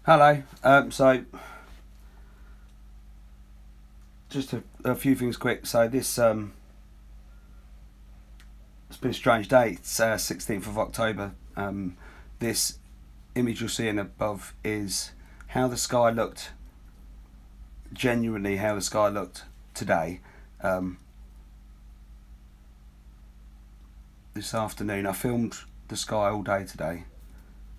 Hello. So, just a few things quick. So this it's been a strange day. It's 16th of October. This image you're seeing above is how the sky looked. Genuinely, how the sky looked today. This afternoon, I filmed the sky all day today,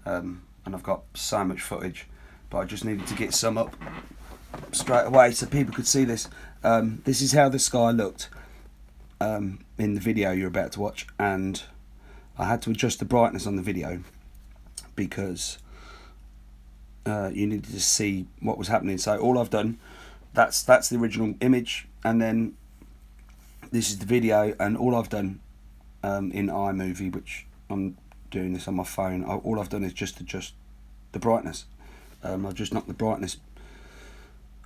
and I've got so much footage, but I just needed to get some up straight away so people could see this. This is how the sky looked in the video you're about to watch, and I had to adjust the brightness on the video because you needed to see what was happening. So all I've done, that's the original image, and then this is the video, and all I've done in iMovie, which I'm doing this on my phone, all I've done is just adjust the brightness. I've just knocked the brightness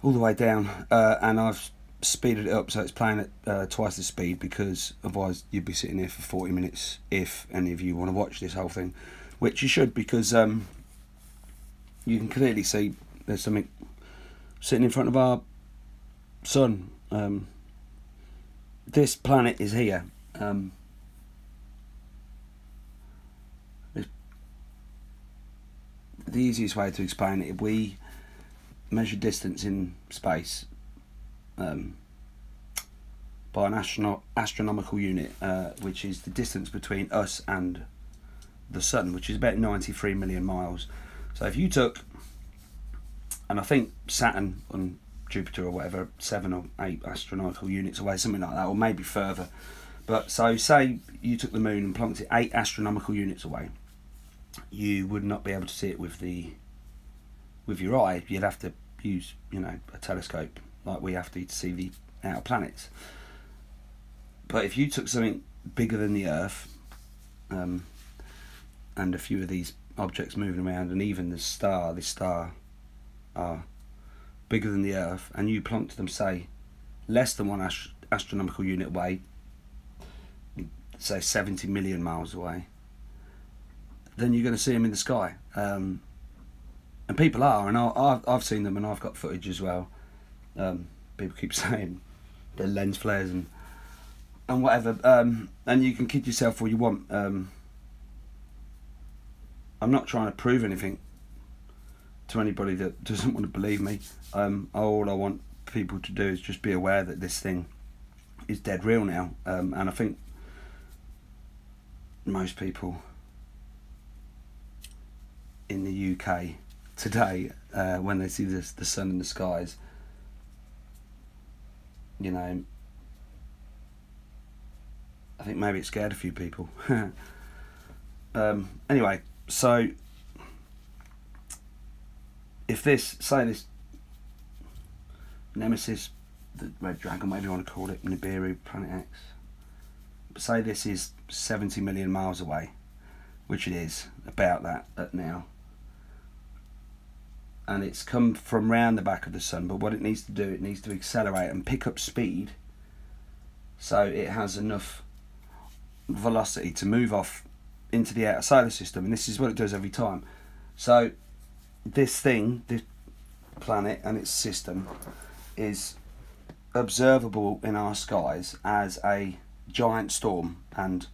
all the way down, and I've speeded it up so it's playing at twice the speed, because otherwise you'd be sitting here for 40 minutes if any of you want to watch this whole thing, which you should, because you can clearly see there's something sitting in front of our sun. This planet is here. The easiest way to explain it, if we measure distance in space by an astronomical unit, which is the distance between us and the sun, which is about 93 million miles. So if you took, and I think Saturn on Jupiter or whatever, 7 or 8 astronomical units away, something like that, or maybe further. But so say you took the moon and plonked it 8 astronomical units away, you would not be able to see it with your eye. You'd have to use, a telescope like we have to see the outer planets. But if you took something bigger than the Earth, and a few of these objects moving around, and even this star are bigger than the Earth, and you plonked them, say, less than 1 astronomical unit away, say 70 million miles away, then you're going to see them in the sky. And people are, and I've seen them, and I've got footage as well. People keep saying they're lens flares and whatever, and you can kid yourself all you want. I'm not trying to prove anything to anybody that doesn't want to believe me. All I want people to do is just be aware that this thing is dead real now, and I think most people in the UK today, when they see the sun in the skies, I think maybe it scared a few people. Anyway, so if this Nemesis, the Red Dragon, whatever you want to call it, Nibiru, Planet X, say this is 70 million miles away, which it is, about that at now, and it's come from round the back of the sun, but what it needs to do, it needs to accelerate and pick up speed so it has enough velocity to move off into the outer solar system, and this is what it does every time. So this planet and its system is observable in our skies as a giant storm, and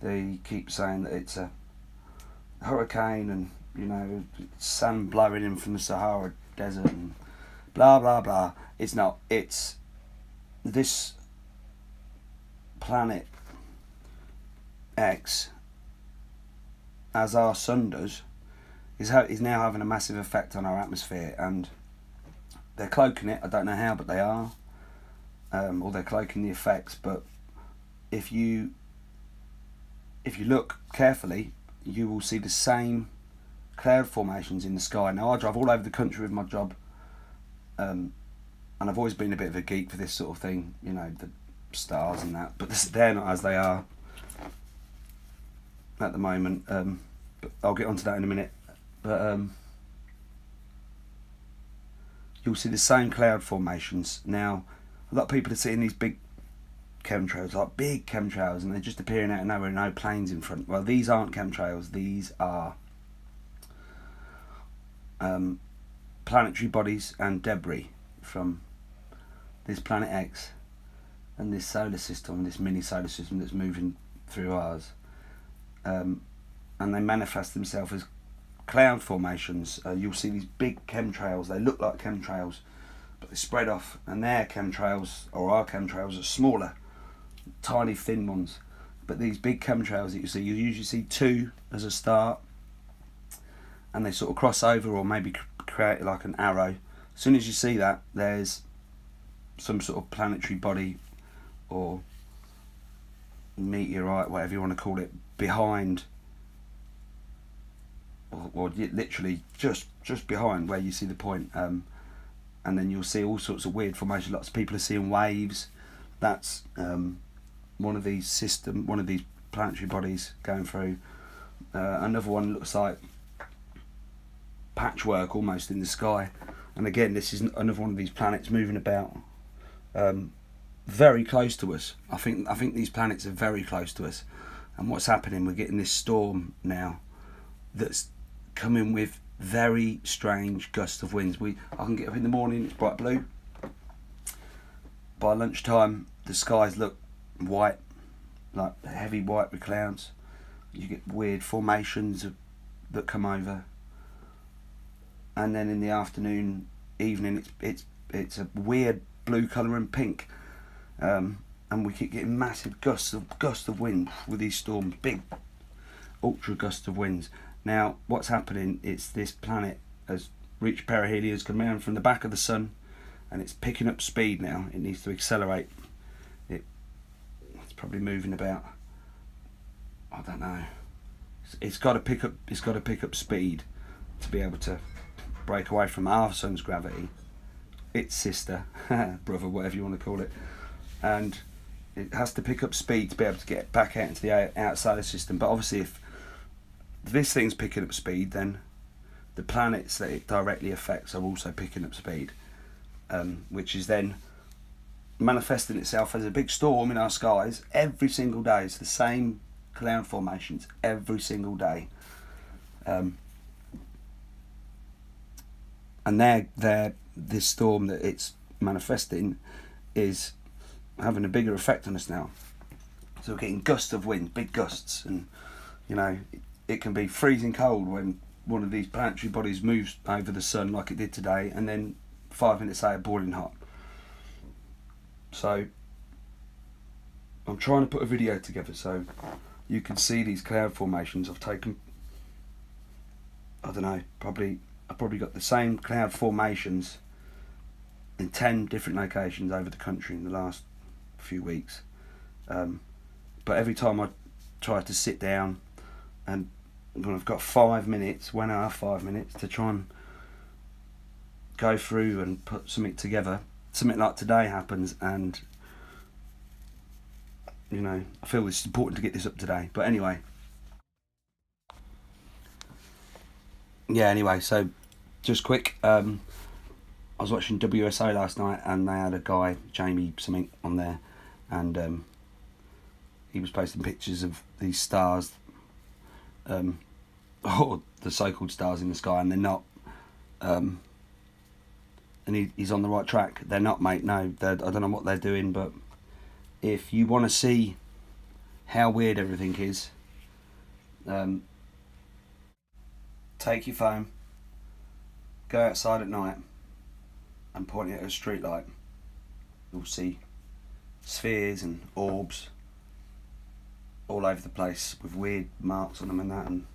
they keep saying that it's a hurricane, and sand blowing in from the Sahara Desert and blah blah blah. It's not. It's this planet X, as our sun does, is now having a massive effect on our atmosphere, and they're cloaking it. I don't know how, but they are, or they're cloaking the effects. But if you look carefully, you will see the same cloud formations in the sky. Now, I drive all over the country with my job, and I've always been a bit of a geek for this sort of thing, the stars and that, but they're not as they are at the moment, but I'll get onto that in a minute. But you'll see the same cloud formations. Now, a lot of people are seeing these big chemtrails, and they're just appearing out of nowhere, no planes in front. Well, these aren't chemtrails, these are planetary bodies and debris from this planet X and this solar system, this mini solar system that's moving through ours, and they manifest themselves as cloud formations. You'll see these big chemtrails. They look like chemtrails, but they spread off, and their chemtrails, or our chemtrails, are smaller, tiny thin ones. But these big chemtrails that you see, you usually see two as a start, and they sort of cross over or maybe create like an arrow. As soon as you see that, there's some sort of planetary body or meteorite, whatever you want to call it, behind, or literally just behind where you see the point. And then you'll see all sorts of weird formations. Lots of people are seeing waves. That's one of these planetary bodies going through. Another one looks like patchwork almost in the sky, and again, this is another one of these planets moving about very close to us. I think these planets are very close to us, and what's happening, we're getting this storm now that's coming with very strange gusts of winds. I can get up in the morning, it's bright blue. By lunchtime, the skies look white, like heavy white with clouds. You get weird formations that come over, and then in the afternoon, evening, it's a weird blue colour and pink, and we keep getting massive gusts of wind with these storms, big ultra gusts of winds. Now, what's happening? It's this planet has reached perihelion, has come around from the back of the sun, and it's picking up speed now. It needs to accelerate. It's probably moving about, I don't know. It's got to pick up speed to be able to break away from our sun's gravity, its sister, brother, whatever you want to call it, and it has to pick up speed to be able to get back out into the outside system. But obviously, if this thing's picking up speed, then the planets that it directly affects are also picking up speed, which is then manifesting itself as a big storm in our skies every single day. It's the same cloud formations every single day, and this storm that it's manifesting is having a bigger effect on us now. So we're getting gusts of wind, big gusts, and it can be freezing cold when one of these planetary bodies moves over the sun like it did today, and then 5 minutes later boiling hot. So I'm trying to put a video together so you can see these cloud formations. I've taken, I don't know, I've probably got the same cloud formations in 10 different locations over the country in the last few weeks. But every time I try to sit down, and when I've got 5 minutes, 1 hour, 5 minutes to try and go through and put something together, something like today happens, and I feel it's important to get this up today. But anyway, so just quick, I was watching WSO last night, and they had a guy, Jamie something, on there, and he was posting pictures of these stars, or the so-called stars in the sky, and they're not, and he's on the right track. They're not, mate. No, I don't know what they're doing, but if you want to see how weird everything is, take your phone, go outside at night, and point it at a street light. You'll see spheres and orbs all over the place with weird marks on them and that, and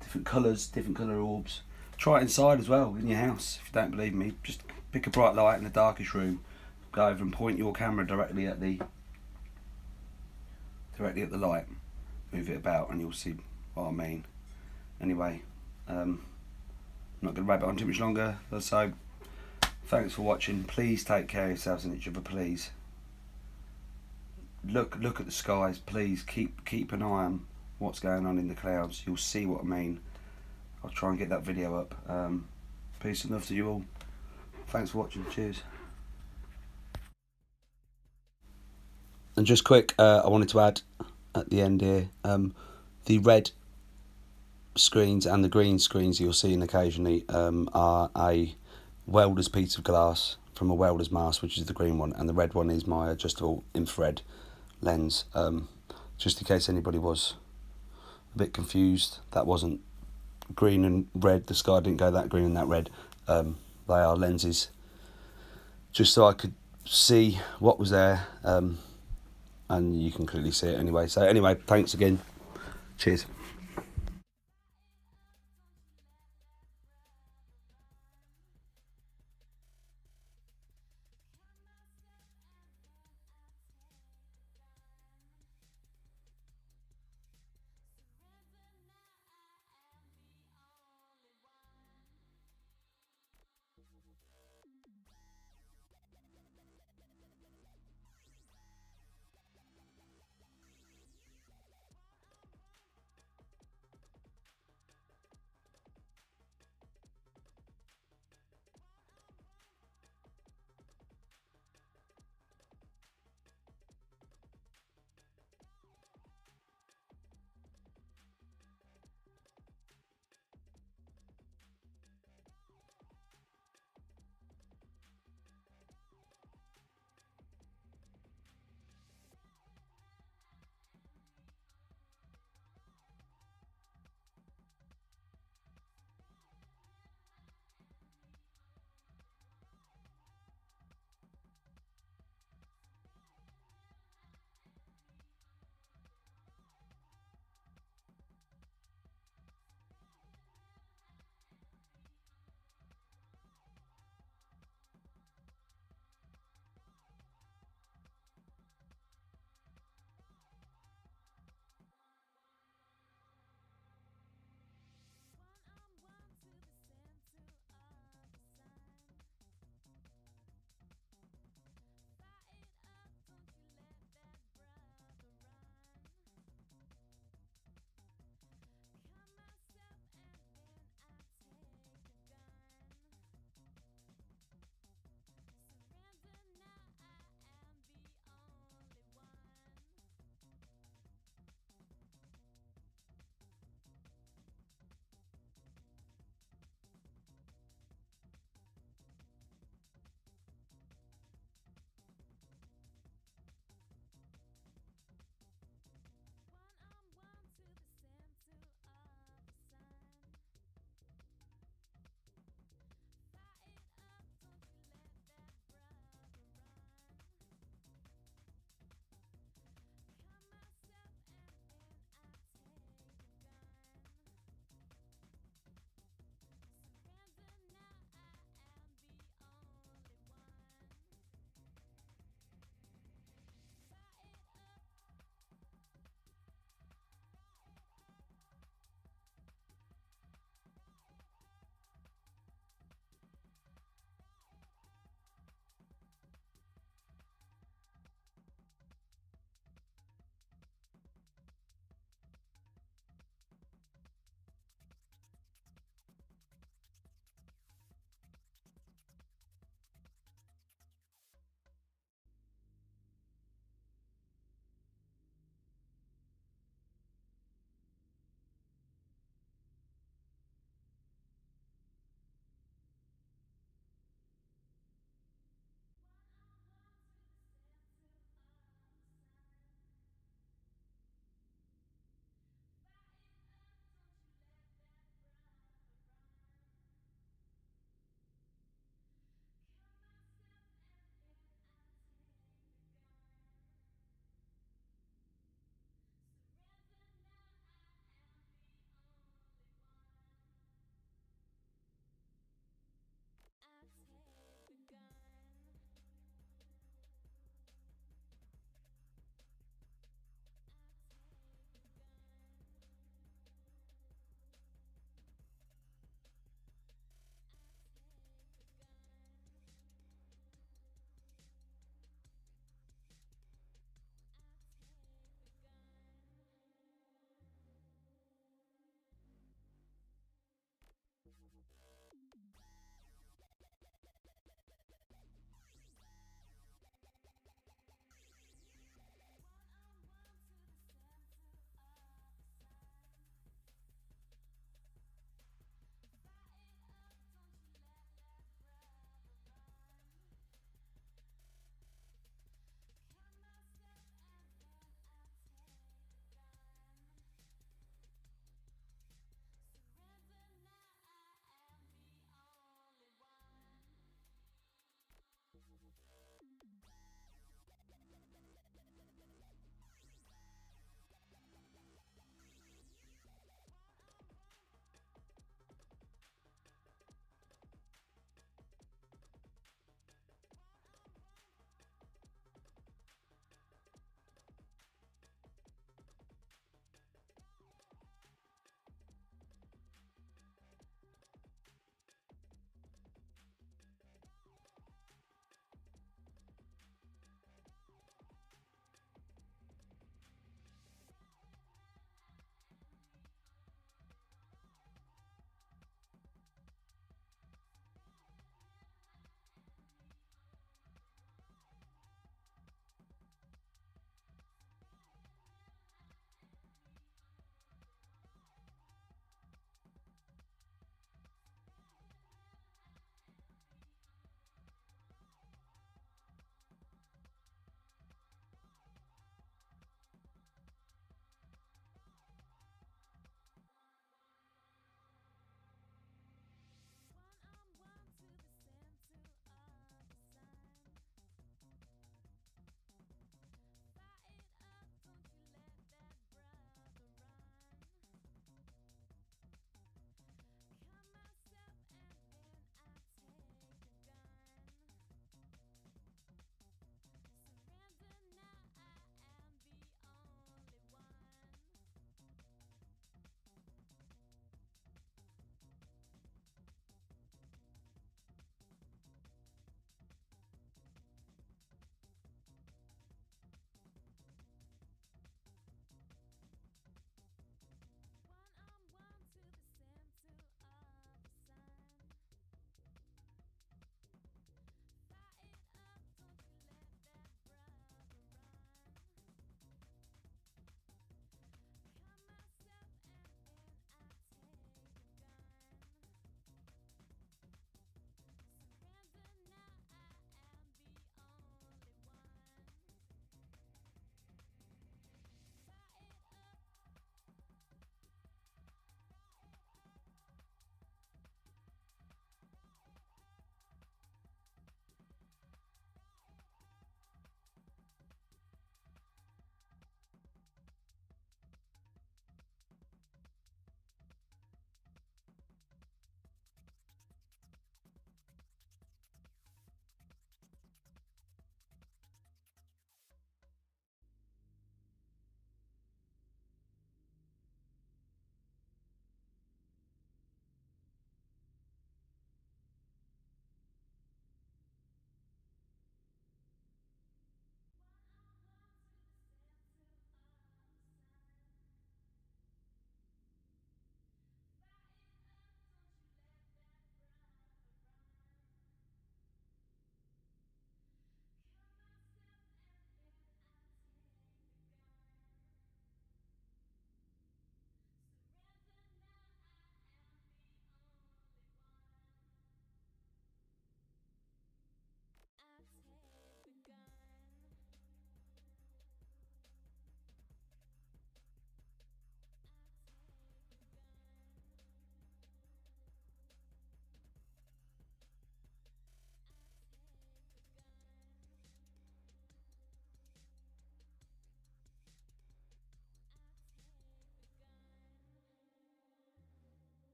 different colour orbs. Try it inside as well, in your house. If you don't believe me, just pick a bright light in the darkest room, go over and point your camera directly at the light, move it about, and you'll see what I mean. Anyway, I'm not going to rabbit on too much longer, so thanks for watching. Please take care of yourselves and each other, please. Look at the skies, please. Keep an eye on what's going on in the clouds. You'll see what I mean. I'll try and get that video up. Peace and love to you all. Thanks for watching. Cheers. And just quick, I wanted to add at the end here, the red screens and the green screens you're seeing occasionally are a welder's piece of glass from a welder's mask, which is the green one, and the red one is my adjustable infrared lens. Just in case anybody was a bit confused, that wasn't green and red, the sky didn't go that green and that red. They are lenses just so I could see what was there, and you can clearly see it anyway. So anyway, thanks again, cheers.